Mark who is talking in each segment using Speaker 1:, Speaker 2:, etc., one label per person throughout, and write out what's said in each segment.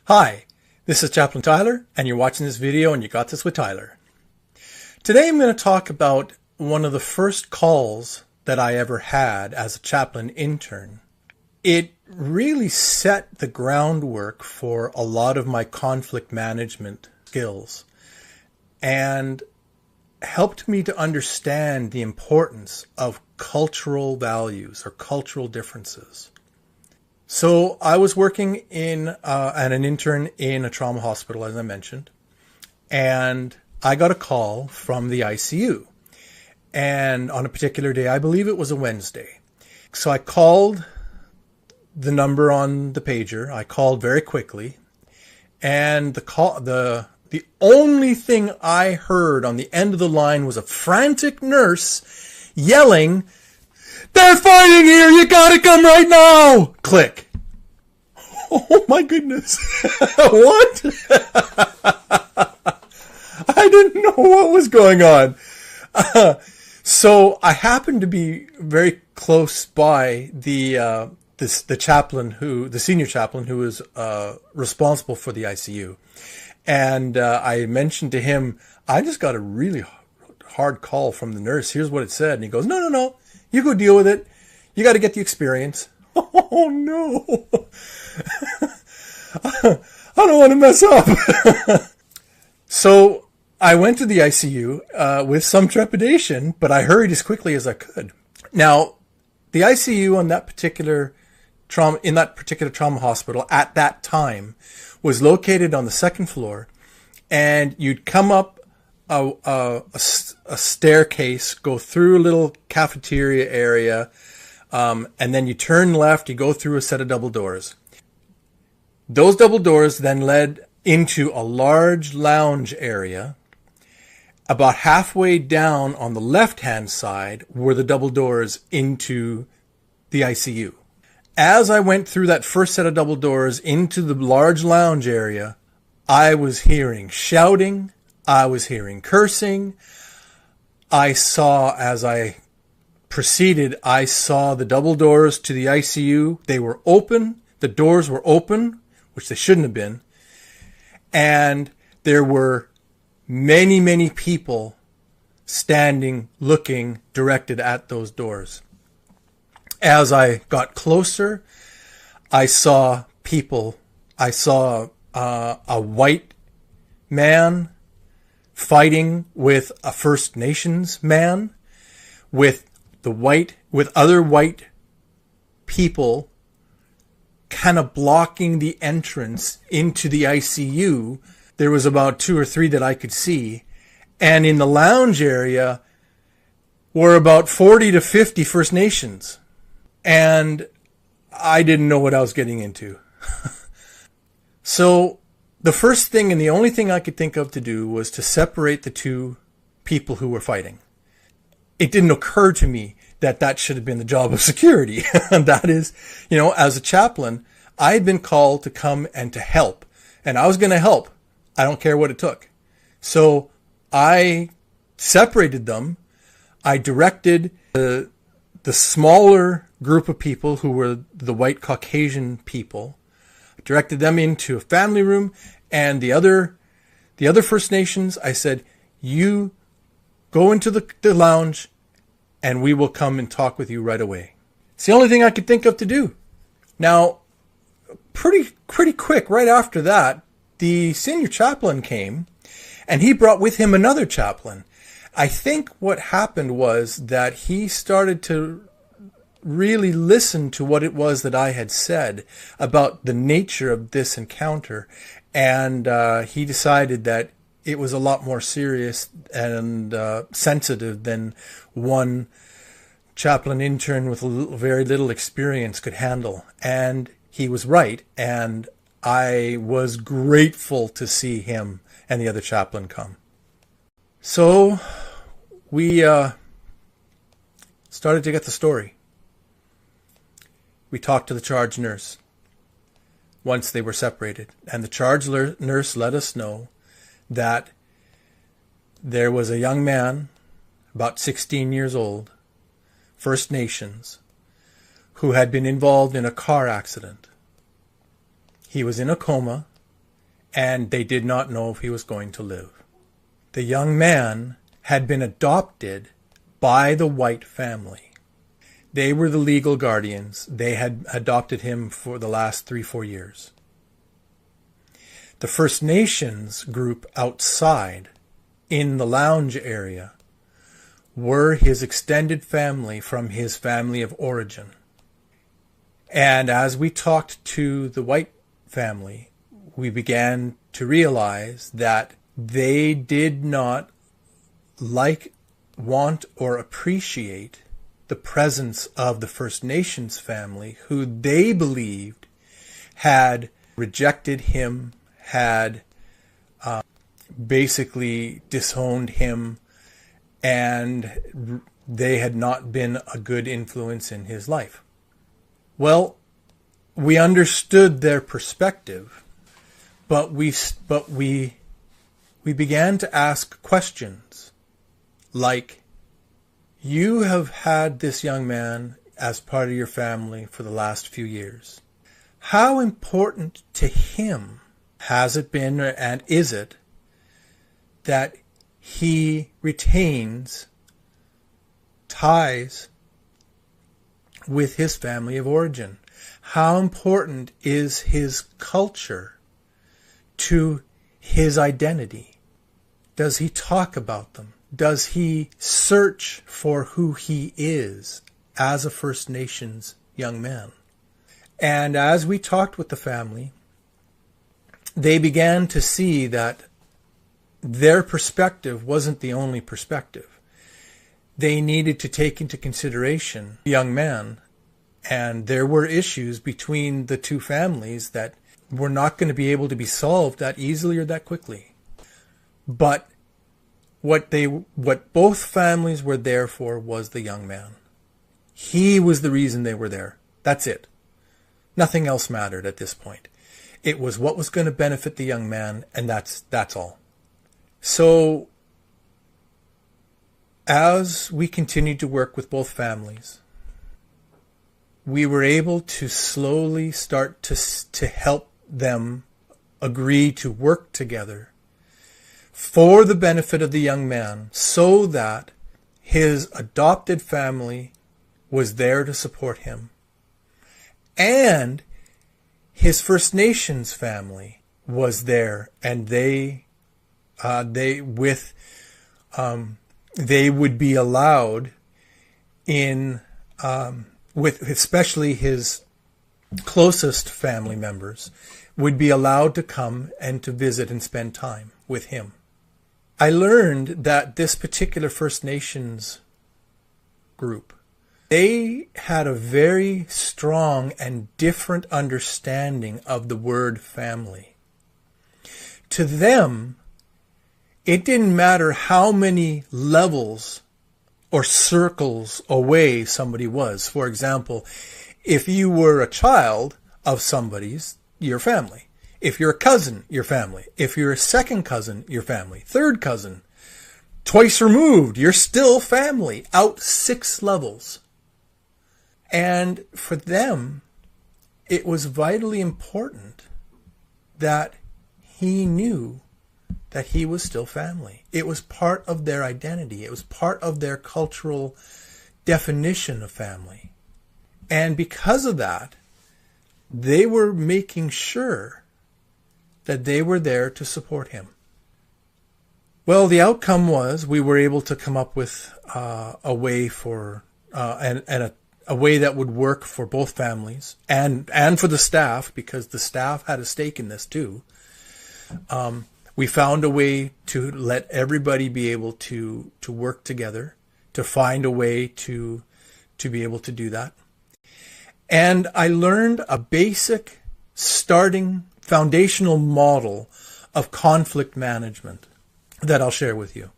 Speaker 1: Hi, this is Chaplain Tyler, and you're watching this video and you got this with Tyler. Today I'm going to talk about one of the first calls that I ever had as a chaplain intern. It really set the groundwork for a lot of my conflict management skills and helped me to understand the importance of cultural values or cultural differences. So I was working and an intern in a trauma hospital, as I mentioned, and I got a call from the ICU. And on a particular day, I believe it was a Wednesday. So I called the number on the pager. I called very quickly, and the only thing I heard on the end of the line was a frantic nurse yelling, "They're fighting here! You gotta come right now!" Click. Oh my goodness. What? I didn't know what was going on. So I happened to be very close by the chaplain the senior chaplain who was responsible for the ICU. And I mentioned to him, I just got a really hard call from the nurse. Here's what it said. And he goes, no. You go deal with it. You got to get the experience. Oh, no. I don't want to mess up. So I went to the ICU with some trepidation, but I hurried as quickly as I could. Now, the ICU in that particular trauma hospital at that time was located on the second floor, and you'd come up a staircase, go through a little cafeteria area, and then you turn left, you go through a set of double doors. Those double doors then led into a large lounge area. About halfway down on the left-hand side were the double doors into the ICU. As I went through that first set of double doors into the large lounge area, I was hearing shouting, I was hearing cursing. I saw, as I proceeded, I saw the double doors to the ICU. They were open. The doors were open, which they shouldn't have been. And there were many, many people standing, looking, directed at those doors. As I got closer, I saw people. I saw a white man fighting with a First Nations man, with other white people kind of blocking the entrance into the ICU. There was about 2 or 3 that I could see. And in the lounge area were about 40 to 50 First Nations. And I didn't know what I was getting into. So the first thing and the only thing I could think of to do was to separate the two people who were fighting. It didn't occur to me that should have been the job of security. And that is, as a chaplain, I had been called to come and to help. And I was going to help. I don't care what it took. So I separated them. I directed the smaller group of people who were the white Caucasian people, directed them into a family room, and the other First Nations, I said, you go into the lounge and we will come and talk with you right away. It's the only thing I could think of to do. Now, pretty quick, right after that, the senior chaplain came, and he brought with him another chaplain. I think what happened was that he started to really listen to what it was that I had said about the nature of this encounter, and he decided that it was a lot more serious and sensitive than one chaplain intern with very little experience could handle. And he was right, and I was grateful to see him and the other chaplain come. So we started to get the story. We talked to the charge nurse once they were separated, and the charge nurse let us know that there was a young man, about 16 years old, First Nations, who had been involved in a car accident. He was in a coma, and they did not know if he was going to live. The young man had been adopted by the white family. They were the legal guardians. They had adopted him for the last 3-4 years. The First Nations group outside, in the lounge area, were his extended family from his family of origin. And as we talked to the white family, we began to realize that they did not like, want, or appreciate the presence of the First Nations family, who they believed had rejected him, had basically disowned him, and they had not been a good influence in his life. Well, we understood their perspective, but we began to ask questions like, you have had this young man as part of your family for the last few years. How important to him has it been, and is it, that he retains ties with his family of origin? How important is his culture to his identity? Does he talk about them? Does he search for who he is as a First Nations young man? And as we talked with the family, they began to see that their perspective wasn't the only perspective. They needed to take into consideration the young man, and there were issues between the two families that were not going to be able to be solved that easily or that quickly. But what both families were there for was the young man. He was the reason they were there. That's it. Nothing else mattered at this point. It was what was going to benefit the young man, and that's all. So, as we continued to work with both families, we were able to slowly start to help them agree to work together for the benefit of the young man, so that his adopted family was there to support him, and his First Nations family was there, and they would be allowed in, with especially his closest family members, would be allowed to come and to visit and spend time with him. I learned that this particular First Nations group, they had a very strong and different understanding of the word family. To them, it didn't matter how many levels or circles away somebody was. For example, if you were a child of somebody's, your family. If you're a cousin, your family. If you're a second cousin, your family. Third cousin, twice removed, you're still family, out 6 levels. And for them, it was vitally important that he knew that he was still family. It was part of their identity. It was part of their cultural definition of family. And because of that, they were making sure that they were there to support him. Well, the outcome was we were able to come up with a way for a way that would work for both families and for the staff, because the staff had a stake in this too. We found a way to let everybody be able to work together, to find a way to be able to do that. And I learned a basic starting foundational model of conflict management that I'll share with you.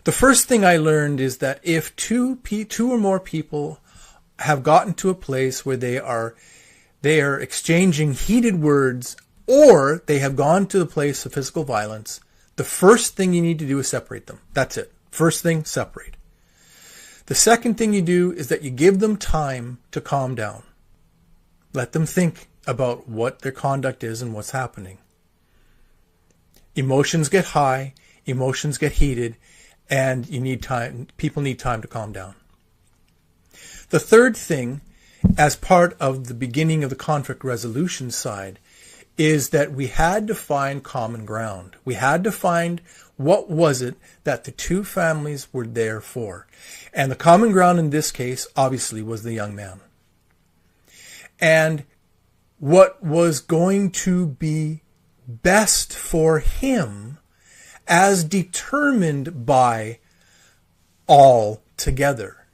Speaker 1: The first thing I learned is that if two or more people have gotten to a place where they are exchanging heated words, or they have gone to the place of physical violence, the first thing you need to do is separate them. That's it. First thing, separate. The second thing you do is that you give them time to calm down. Let them think about what their conduct is and what's happening. Emotions get high, emotions get heated, and you need time. People need time to calm down. The third thing, as part of the beginning of the conflict resolution side, is that we had to find common ground. We had to find what was it that the two families were there for. And the common ground in this case, obviously, was the young man. And what was going to be best for him as determined by all together.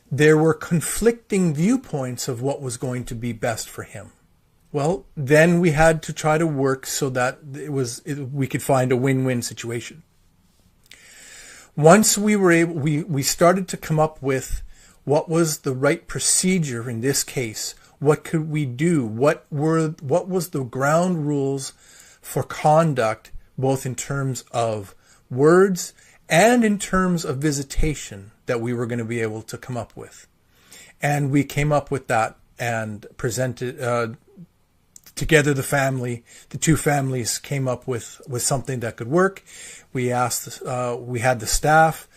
Speaker 1: There were conflicting viewpoints of what was going to be best for him. Well, then we had to try to work so that we could find a win-win situation. Once we were able, we started to come up with what was the right procedure in this case. What could we do? What was the ground rules for conduct, both in terms of words and in terms of visitation, that we were going to be able to come up with? And we came up with that and presented together. The two families came up with something that could work. We asked, we had the staff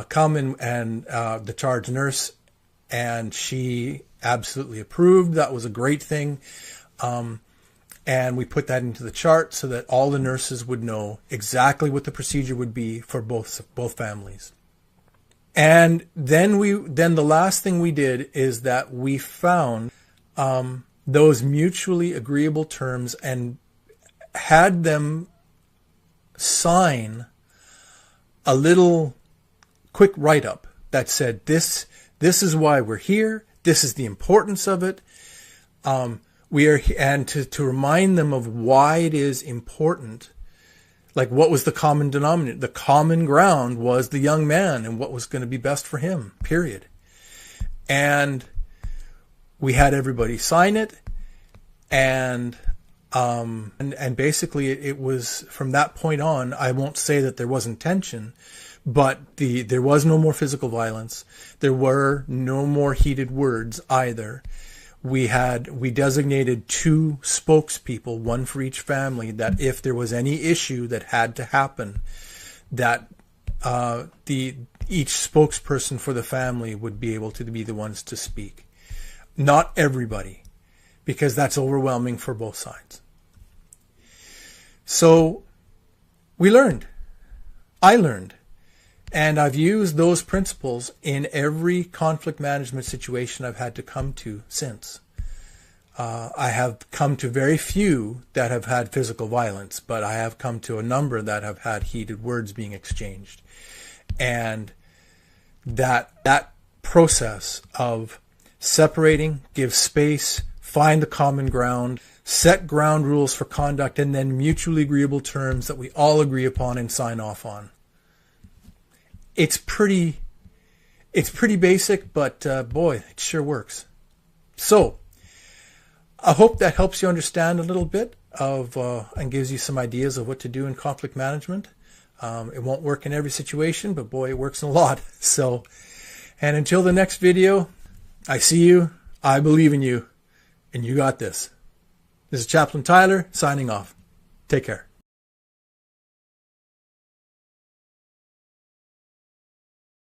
Speaker 1: come and the charge nurse, and she absolutely approved. That was a great thing. And we put that into the chart so that all the nurses would know exactly what the procedure would be for both families. And then the last thing we did is that we found those mutually agreeable terms and had them sign a little quick write-up that said, this is why we're here. This is the importance of it. We are, and to remind them of why it is important. Like, what was the common denominator? The common ground was the young man and what was going to be best for him, period. And we had everybody sign it. And basically it was from that point on, I won't say that there wasn't tension, but there was no more physical violence. There were no more heated words either. We designated 2 spokespeople, one for each family, that if there was any issue that had to happen, that each spokesperson for the family would be able to be the ones to speak. Not everybody, because that's overwhelming for both sides. So we learned. I learned. And I've used those principles in every conflict management situation I've had to come to since. I have come to very few that have had physical violence, but I have come to a number that have had heated words being exchanged. And that process of separating, give space, find the common ground, set ground rules for conduct, and then mutually agreeable terms that we all agree upon and sign off on. It's pretty basic, but boy, it sure works. So I hope that helps you understand a little bit of and gives you some ideas of what to do in conflict management. It won't work in every situation, but boy, it works in a lot. So, and until the next video, I see you, I believe in you, and you got this. This is Chaplain Tyler signing off. Take care.